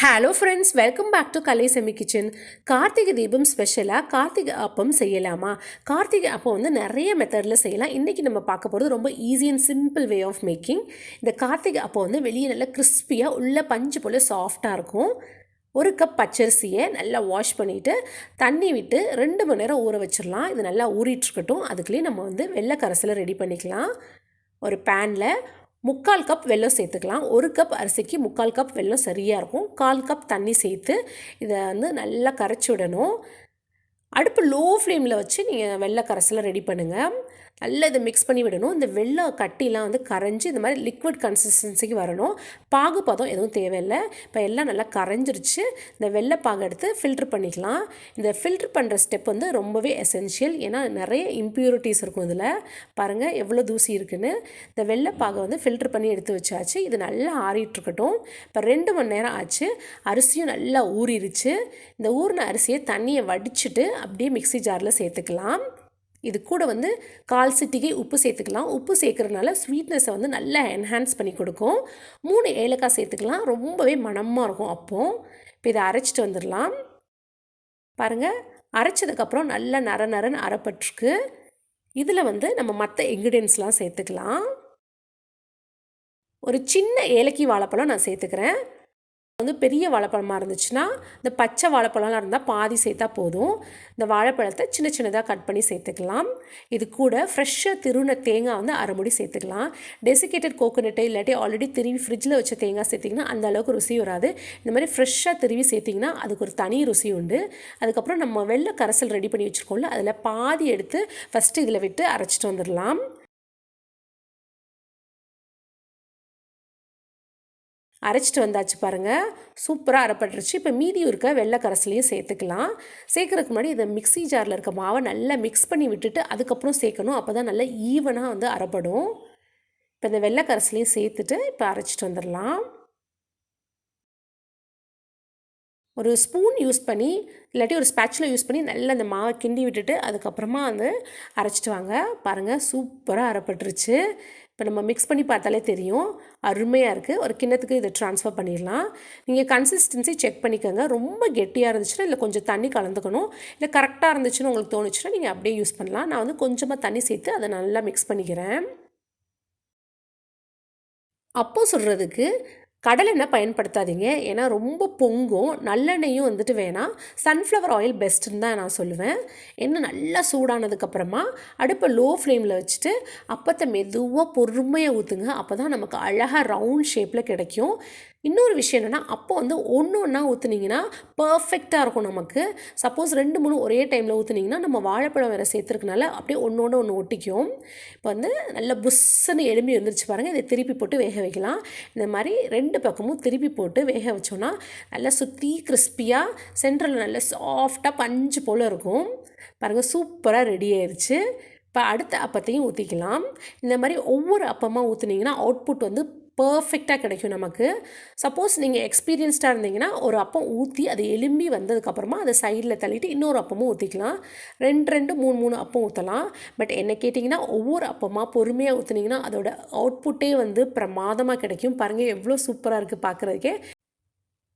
Hello friends, welcome back to Kalai செமி kitchen. Karthigai Deepam ஸ்பெஷலாக கார்த்திகை அப்பம் செய்யலாமா? கார்த்திகை அப்பம் வந்து நிறைய மெத்தடில் செய்யலாம். இன்றைக்கி நம்ம பார்க்க போகிறது ரொம்ப easy and simple way of making. இந்த கார்த்திகை அப்பம் வந்து வெளியே நல்லா கிறிஸ்பியாக உள்ள பஞ்சு போல் சாஃப்டாக இருக்கும். ஒரு கப் பச்சரிசியை நல்லா வாஷ் பண்ணிவிட்டு தண்ணி விட்டு 2 மணி நேரம் ஊற வச்சிடலாம். இது நல்லா ஊறிட்டுருக்கட்டும். அதுக்குள்ளேயே நம்ம வந்து வெள்ளை கரைசலை ரெடி பண்ணிக்கலாம். ஒரு பேனில் 3/4 கப் வெல்லம் சேர்த்துக்கலாம். 1 கப் அரிசிக்கு 3/4 கப் வெல்லம் சரியாக இருக்கும். 1/4 கப் தண்ணி சேர்த்து இதை வந்து நல்லா கரைச்சி விடணும். அடுப்பு லோ ஃப்ளேமில் வச்சு நீங்கள் வெள்ளை கரைசலை ரெடி பண்ணுங்கள். நல்லா இதை மிக்ஸ் பண்ணி விடணும். இந்த வெள்ளை கட்டிலாம் வந்து கரைஞ்சி இந்த மாதிரி லிக்விட் கன்சிஸ்டன்சிக்கு வரணும். பாகு பதம் எதுவும் தேவையில்லை. இப்போ எல்லாம் நல்லா கரைஞ்சிருச்சு. இந்த வெள்ளை பாகு எடுத்து ஃபில்ட்ரு பண்ணிக்கலாம். இந்த ஃபில்ட்ரு பண்ணுற ஸ்டெப் வந்து ரொம்பவே எசென்ஷியல். ஏன்னா நிறைய இம்ப்யூரிட்டிஸ் இருக்கும் இதில். பாருங்கள் எவ்வளோ தூசி இருக்குதுன்னு. இந்த வெள்ளை பாகை வந்து ஃபில்ட்ரு பண்ணி எடுத்து வச்சாச்சு. இது நல்லா ஆறிட்டுருக்கட்டும். இப்போ 2 மணி நேரம் ஆச்சு. அரிசியும் நல்லா ஊறிடுச்சு. இந்த ஊறின அரிசியை தண்ணியை வடிச்சிட்டு அப்படியே மிக்ஸி ஜாரில் சேர்த்துக்கலாம். இது கூட வந்து 1/4 சிட்டிகை உப்பு சேர்த்துக்கலாம். உப்பு சேர்க்குறதுனால ஸ்வீட்னஸை வந்து நல்லா என்ஹான்ஸ் பண்ணி கொடுக்கும். 3 ஏலக்காய் சேர்த்துக்கலாம். ரொம்பவே மணமாக இருக்கும் அப்போது. இப்போ இதை அரைச்சிட்டு வந்துடலாம். பாருங்கள், அரைச்சதுக்கப்புறம் நல்லா நரன்னு அரைப்பட்டிருக்கு. இதில் வந்து நம்ம மற்ற இன்க்ரீடியன்ஸ்லாம் சேர்த்துக்கலாம். ஒரு சின்ன ஏலக்கி வாழைப்பழம் நான் சேர்த்துக்கிறேன். வந்து பெரிய வாழைப்பழமாக இருந்துச்சுன்னா, இந்த பச்சை வாழைப்பழம்லாம் இருந்தால் பாதி சேர்த்தா போதும். இந்த வாழைப்பழத்தை சின்ன சின்னதாக கட் பண்ணி சேர்த்துக்கலாம். இது கூட ஃப்ரெஷ்ஷாக திருவின தேங்காய் வந்து அரை மூடி சேர்த்துக்கலாம். டெசிகேட்டட் கோகோனட்டு இல்லாட்டி ஆல்ரெடி திருவி ஃப்ரிட்ஜில் வச்ச தேங்காய் சேர்த்திங்கன்னா அந்த அளவுக்கு ருசி வராது. இந்த மாதிரி ஃப்ரெஷ்ஷாக திருவி சேர்த்திங்கன்னா அதுக்கு ஒரு தனி ருசி உண்டு. அதுக்கப்புறம் நம்ம வெள்ளை கரைசல் ரெடி பண்ணி வச்சுருக்கோம்ல, அதில் பாதி எடுத்து ஃபஸ்ட்டு இதில் விட்டு அரைச்சிட்டு வந்துடலாம். அரைச்சிட்டு வந்தாச்சு பாருங்கள். சூப்பராக அரைப்பட்டுருச்சு. இப்போ மீதி இருக்க வெள்ளை கரைசலையும் சேர்த்துக்கலாம். சேர்க்குறதுக்கு முன்னாடி இதை மிக்ஸி ஜாரில் இருக்க மாவை நல்லா மிக்ஸ் பண்ணி விட்டுட்டு அதுக்கப்புறம் சேர்க்கணும். அப்போ தான் நல்லா ஈவனாக வந்து அரைப்படும். இப்போ இந்த வெள்ளை கரைசலையும் சேர்த்துட்டு இப்போ அரைச்சிட்டு வந்துடலாம். ஒரு ஸ்பூன் யூஸ் பண்ணி இல்லாட்டி ஒரு ஸ்பேச்சுலா யூஸ் பண்ணி நல்லா அந்த மாவை கிண்டி விட்டுட்டு அதுக்கப்புறமா வந்து அரைச்சிட்டு வாங்க. பாருங்கள், சூப்பராக அரைப்பட்டுருச்சு. இப்போ நம்ம மிக்ஸ் பண்ணி பார்த்தாலே தெரியும், அருமையாக இருக்குது. ஒரு கிண்ணத்துக்கு இதை ட்ரான்ஸ்ஃபர் பண்ணிடலாம். நீங்கள் கன்சிஸ்டன்சி செக் பண்ணிக்கோங்க. ரொம்ப கெட்டியாக இருந்துச்சுன்னா இல்லை கொஞ்சம் தண்ணி கலந்துக்கணும். இல்லை கரெக்டாக இருந்துச்சுன்னு உங்களுக்கு தோணுச்சுன்னா நீங்கள் அப்படியே யூஸ் பண்ணலாம். நான் வந்து கொஞ்சமாக தண்ணி சேர்த்து அதை நல்லா மிக்ஸ் பண்ணிக்கிறேன். அப்போ சுடுறதுக்கு கடலெண்ணெய் பயன்படுத்தாதீங்க. ஏன்னா ரொம்ப பொங்கும். நல்லெண்ணெயும் வந்துட்டு வேணாம். சன்ஃப்ளவர் ஆயில் பெஸ்ட்டுன்னு தான் நான் சொல்லுவேன். எண்ணெய் நல்லா சூடானதுக்கப்புறமா அடுப்பை லோ ஃப்ளேமில் வச்சுட்டு அப்பத்தை மெதுவாக பொறுமையாக ஊற்றுங்க. அப்போ தான் நமக்கு அழகாக ரவுண்ட் ஷேப்பில் கிடைக்கும். இன்னொரு விஷயம் என்னென்னா, அப்போ வந்து ஒன்று ஒன்றா ஊற்றுனீங்கன்னா பர்ஃபெக்டாக இருக்கும் நமக்கு. சப்போஸ் 2 3 ஒரே டைமில் ஊற்றுனீங்கன்னா நம்ம வாழைப்பழம் வேறு சேர்த்துருக்கனால அப்படியே ஒன்றோட ஒன்று ஒட்டிக்கும். இப்போ வந்து நல்லா புஷ்ஷுன்னு எலும்பி வந்துருச்சு பாருங்கள். இதை திருப்பி போட்டு வேக வைக்கலாம். இந்த மாதிரி 2 பக்கமும் திருப்பி போட்டு வேக வச்சோன்னா நல்லா சுற்றி கிறிஸ்பியாக சென்ட்ரலில் நல்லா சாஃப்டாக பஞ்சு போல் இருக்கும். பாருங்கள், சூப்பராக ரெடி ஆயிடுச்சு. இப்போ அடுத்த அப்பத்தையும் ஊற்றிக்கலாம். இந்த மாதிரி ஒவ்வொரு அப்பமாக ஊற்றுனீங்கன்னா அவுட்புட் வந்து பர்ஃபெக்டாக கிடைக்கும் நமக்கு. சப்போஸ் நீங்கள் எக்ஸ்பீரியன்ஸ்டாக இருந்தீங்கன்னா ஒரு அப்பம் ஊற்றி அது எலும்பி வந்ததுக்கப்புறமா அதை சைடில் தள்ளிட்டு இன்னொரு அப்பமும் ஊற்றிக்கலாம். 2 3 அப்பம் ஊற்றலாம். பட் என்ன கேட்டிங்கன்னா, ஒவ்வொரு அப்பமாக பொறுமையாக ஊற்றுனீங்கன்னா அதோட அவுட்புட்டே வந்து பிரமாதமாக கிடைக்கும். பாருங்கள் எவ்வளோ சூப்பராக இருக்குது பார்க்குறதுக்கே.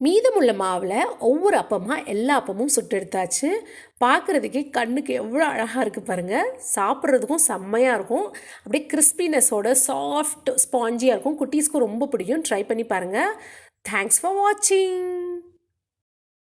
மீதமுள்ள மாவில் ஒவ்வொரு அப்பமாக எல்லா அப்பமும் சுட்டு எடுத்தாச்சு. பார்க்குறதுக்கே கண்ணுக்கு எவ்வளோ அழகாக இருக்குது பாருங்கள். சாப்பிட்றதுக்கும் செம்மையாக இருக்கும். அப்படியே கிறிஸ்பினஸோட சாஃப்ட் ஸ்பாஞ்சியாக இருக்கும். குட்டீஸ்க்கும் ரொம்ப பிடிக்கும். ட்ரை பண்ணி பாருங்கள். தேங்க்ஸ் ஃபார் வாட்சிங்.